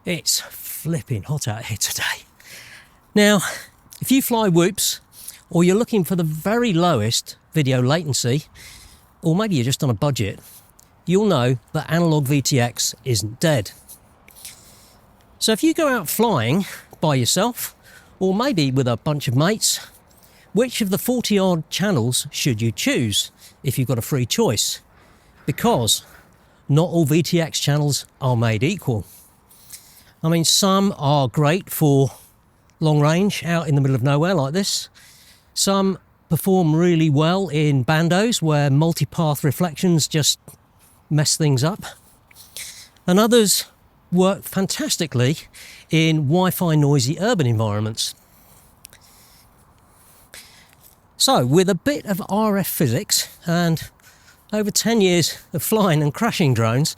It's flipping hot out here today. Now, if you fly whoops, or you're looking for the very lowest video latency, or maybe you're just on a budget, you'll know that analog VTX isn't dead. So if you go out flying by yourself, or maybe with a bunch of mates, which of the 40 odd channels should you choose if you've got a free choice? Because not all VTX channels are made equal. I mean, some are great for long range out in the middle of nowhere like this. Some perform really well in Bandos where multipath reflections just mess things up. And others work fantastically in Wi-Fi noisy urban environments. So with a bit of RF physics and over 10 years of flying and crashing drones,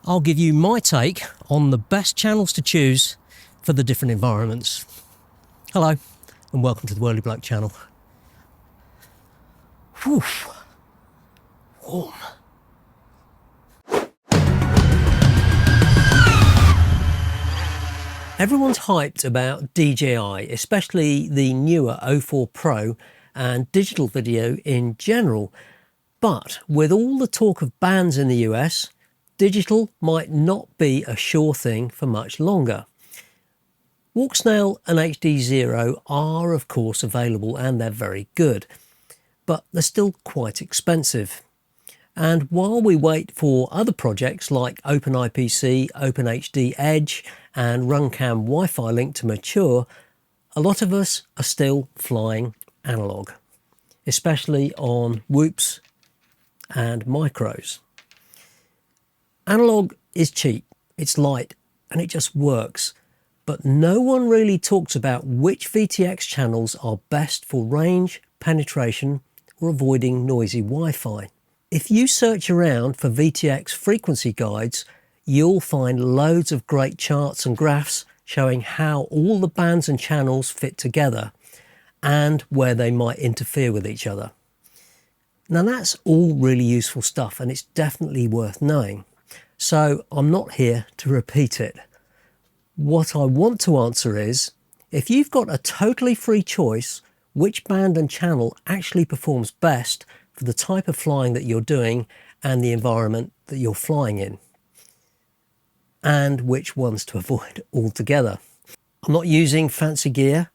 I'll give you my take on the best channels to choose for the different environments. Hello and welcome to the Whirly Bloke channel. Whew. Warm. Everyone's hyped about DJI, especially the newer 04 Pro and digital video in general. But with all the talk of bans in the US, digital might not be a sure thing for much longer. Walksnail and HD0 are of course available and they're very good, but they're still quite expensive. And while we wait for other projects like OpenIPC, OpenHD Edge and RunCam Wi-Fi Link to mature, a lot of us are still flying analog, especially on whoops and micros. Analog is cheap, it's light, and it just works. But no one really talks about which VTX channels are best for range, penetration, or avoiding noisy Wi-Fi. If you search around for VTX frequency guides, you'll find loads of great charts and graphs showing how all the bands and channels fit together and where they might interfere with each other. Now that's all really useful stuff and it's definitely worth knowing. So I'm not here to repeat it. What I want to answer is, if you've got a totally free choice, which band and channel actually performs best for the type of flying that you're doing and the environment that you're flying in, and which ones to avoid altogether. I'm not using fancy gear,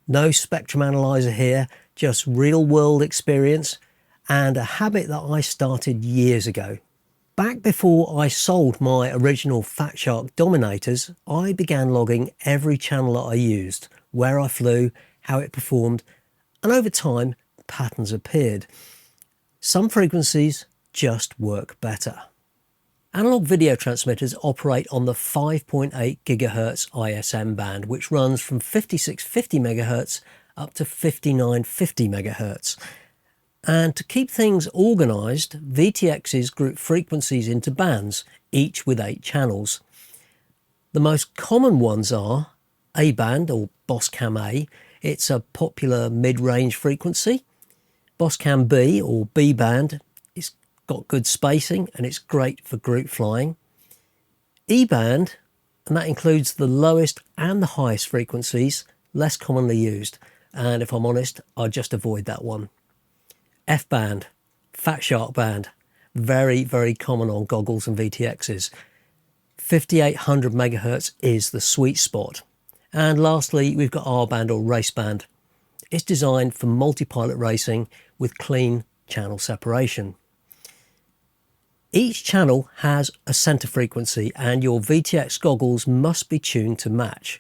no spectrum analyzer here, just real world experience and a habit that I started years ago. Back before I sold my original Fat Shark Dominators, I began logging every channel that I used, where I flew, how it performed, and over time patterns appeared. Some frequencies just work better. Analog video transmitters operate on the 5.8 GHz ISM band, which runs from 5650 MHz up to 5950 MHz. And to keep things organised, VTXs group frequencies into bands, each with 8 channels. The most common ones are A band or Bosscam A. It's a popular mid-range frequency. Bosscam B or B band, it's got good spacing and it's great for group flying. E band, and that includes the lowest and the highest frequencies, less commonly used. And if I'm honest, I just avoid that one. F band, Fat Shark band, very, very common on goggles and VTXs. 5800 MHz is the sweet spot. And lastly, we've got R band or race band. It's designed for multi-pilot racing with clean channel separation. Each channel has a center frequency and your VTX goggles must be tuned to match.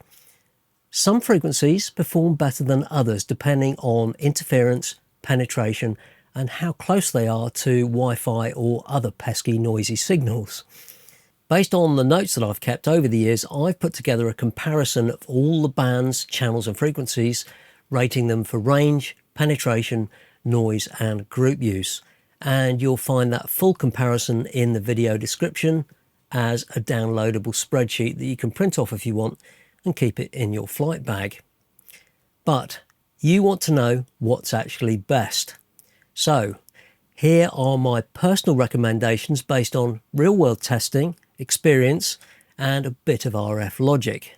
Some frequencies perform better than others depending on interference, penetration, and how close they are to Wi-Fi or other pesky noisy signals. Based on the notes that I've kept over the years, I've put together a comparison of all the bands, channels and frequencies, rating them for range, penetration, noise and group use. And you'll find that full comparison in the video description as a downloadable spreadsheet that you can print off if you want and keep it in your flight bag. But you want to know what's actually best. So here are my personal recommendations based on real-world testing, experience and a bit of RF logic.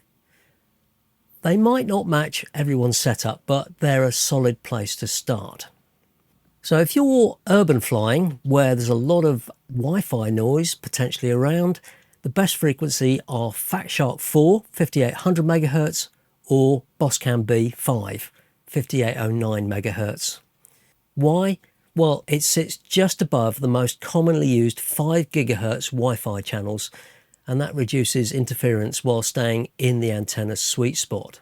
They might not match everyone's setup, but they're a solid place to start. So if you're urban flying, where there's a lot of Wi-Fi noise potentially around, the best frequency are Fat Shark 4, 5800 MHz, or Boscam B 5, 5809 MHz. Why? Well, it sits just above the most commonly used 5 GHz Wi-Fi channels, and that reduces interference while staying in the antenna's sweet spot.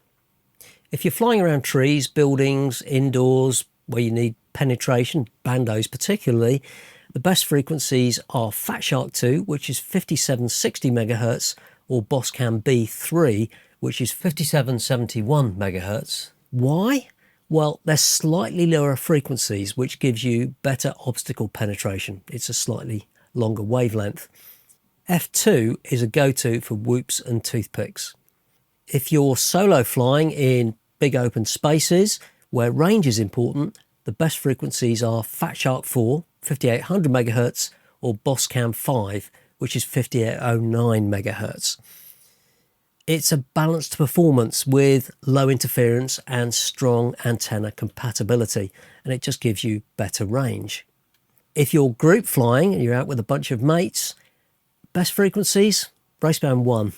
If you're flying around trees, buildings, indoors, where you need penetration, Bandos particularly, the best frequencies are Fat Shark 2, which is 5760 MHz, or Boscam B3, which is 5771 MHz. Why? Well, they're slightly lower frequencies, which gives you better obstacle penetration. It's a slightly longer wavelength. F2 is a go-to for whoops and toothpicks. If you're solo flying in big open spaces where range is important, the best frequencies are Fat Shark 4, 5800 MHz, or Boscam 5, which is 5809 MHz. It's a balanced performance with low interference and strong antenna compatibility, and it just gives you better range. If you're group flying and you're out with a bunch of mates, best frequencies, raceband 1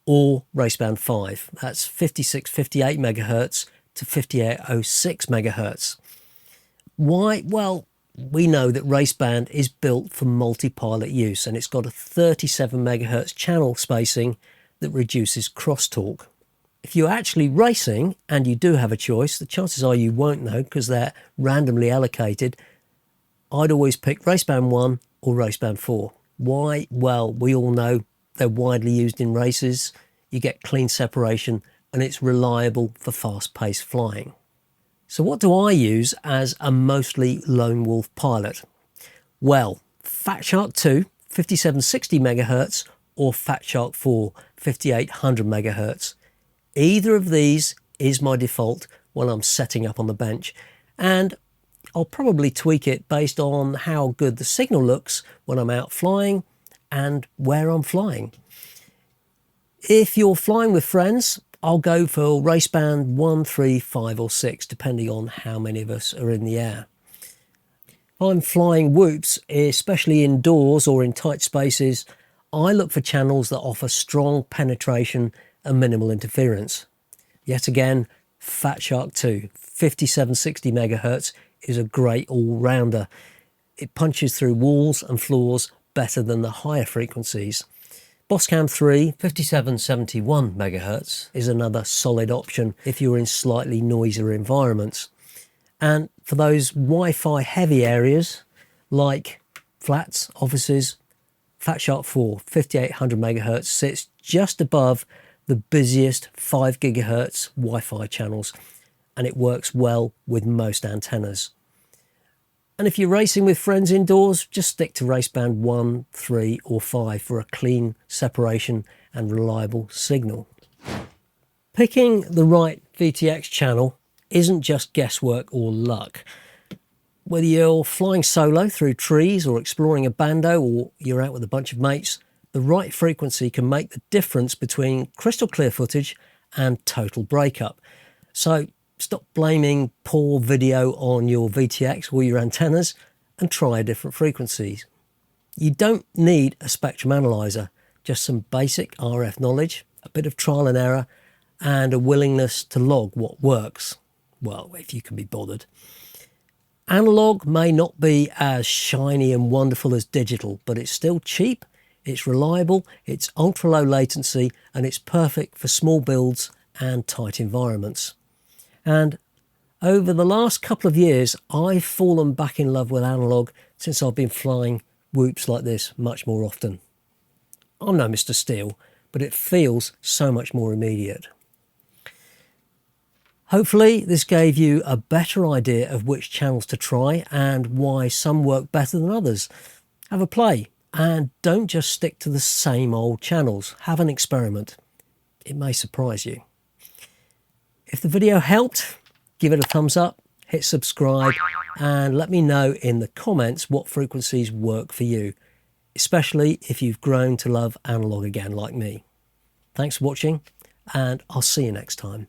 or raceband 5. That's 5658 MHz to 5806 MHz. Why? Well, we know that raceband is built for multi-pilot use, and it's got a 37 MHz channel spacing that reduces crosstalk. If you're actually racing and you do have a choice, the chances are you won't know because they're randomly allocated. I'd always pick raceband 1 or raceband 4. Why? Well, we all know they're widely used in races. You get clean separation and it's reliable for fast-paced flying. So what do I use as a mostly lone wolf pilot? Well, Fat Shark 2, 5760 MHz, or Fat Shark 4, 5800 MHz. Either of these is my default when I'm setting up on the bench, and I'll probably tweak it based on how good the signal looks when I'm out flying and where I'm flying. If you're flying with friends, I'll go for raceband 1, 3, 5 or 6, depending on how many of us are in the air. If I'm flying whoops, especially indoors or in tight spaces, I look for channels that offer strong penetration and minimal interference. Yet again, Fat Shark 2, 5760 MHz is a great all-rounder. It punches through walls and floors better than the higher frequencies. Boscam 3, 5771 MHz is another solid option if you're in slightly noisier environments. And for those Wi-Fi heavy areas like flats, offices, Fat Shark 4, 5800 MHz sits just above the busiest 5 GHz Wi-Fi channels, and it works well with most antennas. And if you're racing with friends indoors, just stick to raceband 1, 3 or 5 for a clean separation and reliable signal. Picking the right VTX channel isn't just guesswork or luck. Whether you're flying solo through trees or exploring a bando, or you're out with a bunch of mates, the right frequency can make the difference between crystal clear footage and total breakup. So stop blaming poor video on your VTX or your antennas and try a different frequencies. You don't need a spectrum analyzer, just some basic RF knowledge, a bit of trial and error, and a willingness to log what works. Well, if you can be bothered. Analog may not be as shiny and wonderful as digital, but it's still cheap, it's reliable, it's ultra low latency, and it's perfect for small builds and tight environments. And over the last couple of years, I've fallen back in love with analog since I've been flying whoops like this much more often. I'm no Mr. Steele, but it feels so much more immediate. Hopefully this gave you a better idea of which channels to try and why some work better than others. Have a play and don't just stick to the same old channels. Have an experiment. It may surprise you. If the video helped, give it a thumbs up, hit subscribe, and let me know in the comments what frequencies work for you, especially if you've grown to love analog again like me. Thanks for watching, and I'll see you next time.